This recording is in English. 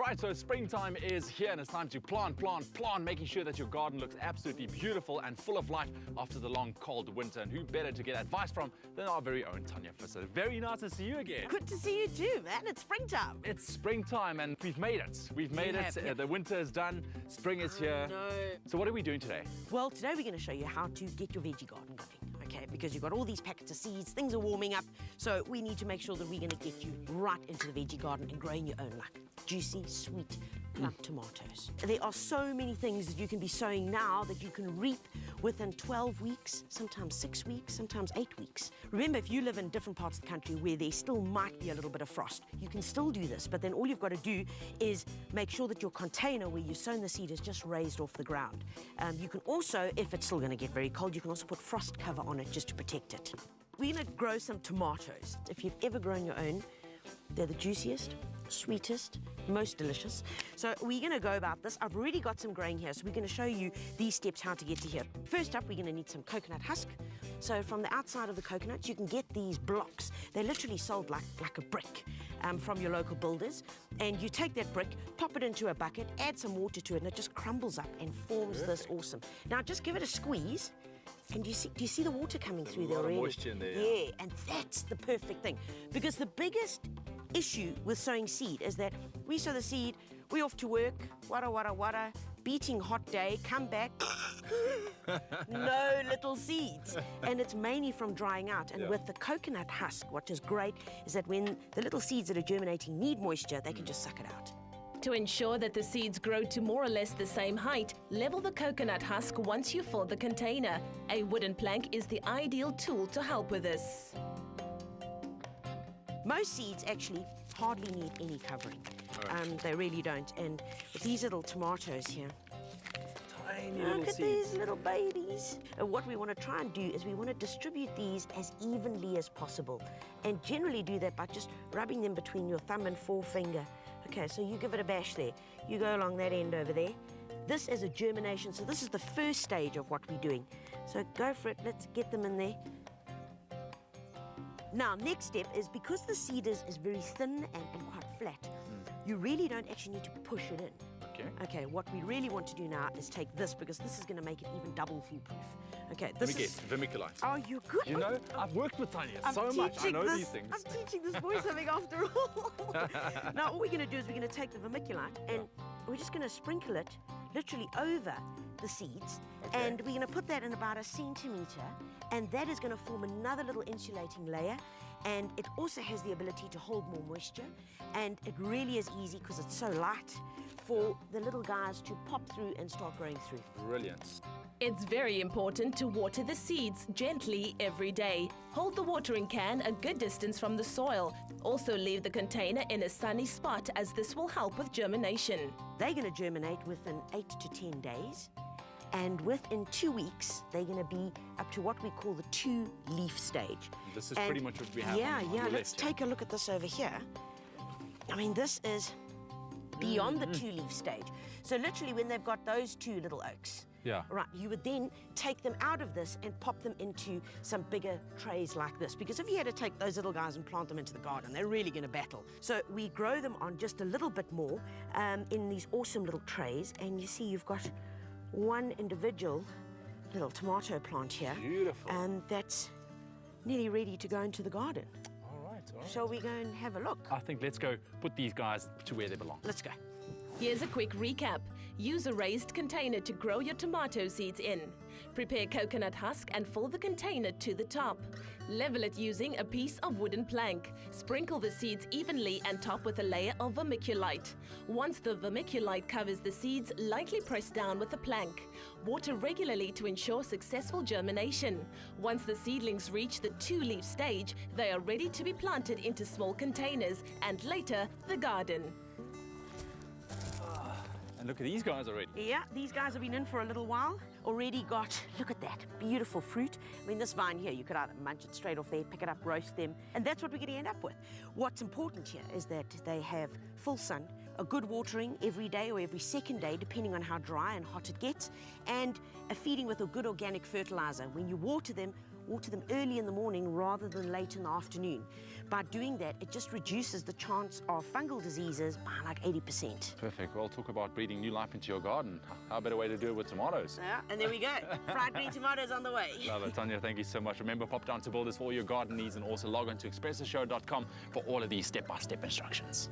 right, so springtime is here and it's time to plant, making sure that your garden looks absolutely beautiful and full of life after the long, cold winter. And who better to get advice from than our very own Tanya Visser. Very nice to see you again. Good to see you too, man. It's springtime. It's springtime and we've made it. We've made it. Yeah. The winter is done. Spring is here. No. So what are we doing today? Well, today we're going to show you how to get your veggie garden going, okay? Because you've got all these packets of seeds, things are warming up, so we need to make sure that we're going to get you right into the veggie garden and growing your own, like juicy, sweet, plump tomatoes. There are so many things that you can be sowing now that you can reap within 12 weeks, sometimes 6 weeks, sometimes 8 weeks. Remember, if you live in different parts of the country where there still might be a little bit of frost, you can still do this, but then all you've got to do is make sure that your container where you've sown the seed is just raised off the ground. You can also, if it's still going to get very cold, you can also put frost cover on it just to protect it. We're going to grow some tomatoes. If you've ever grown your own, they're the juiciest, sweetest, most delicious. So we're going to go about this. I've already got some grain here, so we're going to show you these steps how to get to here. First up, we're going to need some coconut husk. So from the outside of the coconuts, you can get these blocks. They're literally sold like a brick from your local builders. And you take that brick, pop it into a bucket, add some water to it, and it just crumbles up and forms this awesome. Now just give it a squeeze. And do you see the water coming through there already? There's a lot of moisture in there. Yeah, and that's the perfect thing. Because the biggest issue with sowing seed is that we sow the seed, we off to work, wada, beating hot day, come back, no little seeds. And it's mainly from drying out. And with the coconut husk, what is great is that when the little seeds that are germinating need moisture, they can just suck it out. To ensure that the seeds grow to more or less the same height, level the coconut husk once you fill the container. A wooden plank is the ideal tool to help with this. Most seeds actually hardly need any covering. They really don't. And with these little tomatoes here, Tiny little look at seeds. these little babies. And what we want to try and do is we want to distribute these as evenly as possible. And generally do that by just rubbing them between your thumb and forefinger. Okay, so you give it a bash there. You go along that end over there. This is a germination, so this is the first stage of what we're doing. So go for it, let's get them in there. Now, next step is because the seed is very thin and quite flat, you really don't actually need to push it in. Okay, what we really want to do now is take this, because this is going to make it even double foolproof. Okay, this Let me guess, vermiculite. Oh, you're good. You know, I've worked with Tanya so much. I know these things. I'm teaching this boy something after all. Now, all we're going to do is we're going to take the vermiculite and we're just going to sprinkle it literally over the seeds. And we're going to put that in about 1 centimetre, and that is going to form another little insulating layer. And it also has the ability to hold more moisture. And it really is easy, because it's so light, for the little guys to pop through and start growing through. Brilliant. It's very important to water the seeds gently every day. Hold the watering can a good distance from the soil. Also leave the container in a sunny spot, as this will help with germination. They're going to germinate within 8 to 10 days. And within 2 weeks, they're going to be up to what we call the 2-leaf stage. This is pretty much what we have on your let's left take a look at this over here. I mean, this is beyond the 2-leaf stage. So literally when they've got those 2 little oaks, right, you would then take them out of this and pop them into some bigger trays like this. Because if you had to take those little guys and plant them into the garden, they're really going to battle. So we grow them on just a little bit more in these awesome little trays. And you see you've got one individual little tomato plant here. Beautiful. And that's nearly ready to go into the garden. All right. Shall we go and have a look? I think let's go put these guys to where they belong. Let's go. Here's a quick recap. Use a raised container to grow your tomato seeds in. Prepare coconut husk and fill the container to the top. Level it using a piece of wooden plank. Sprinkle the seeds evenly and top with a layer of vermiculite. Once the vermiculite covers the seeds, lightly press down with a plank. Water regularly to ensure successful germination. Once the seedlings reach the 2-leaf stage, they are ready to be planted into small containers and later the garden. And look at these guys already. Yeah, these guys have been in for a little while. Already got, look at that, beautiful fruit. I mean, this vine here, you could either munch it straight off there, pick it up, roast them, and that's what we're going to end up with. What's important here is that they have full sun, a good watering every day or every second day, depending on how dry and hot it gets, and a feeding with a good organic fertilizer. When you water them, water them early in the morning rather than late in the afternoon. By doing that, it just reduces the chance of fungal diseases by like 80%. Perfect. Well, talk about breathing new life into your garden. How better way to do it with tomatoes? Yeah, and there we go. Fried green tomatoes on the way. Love it, Tanya. Thank you so much. Remember, pop down to Builders for all your garden needs and also log on to expressoshow.com for all of these step-by-step instructions.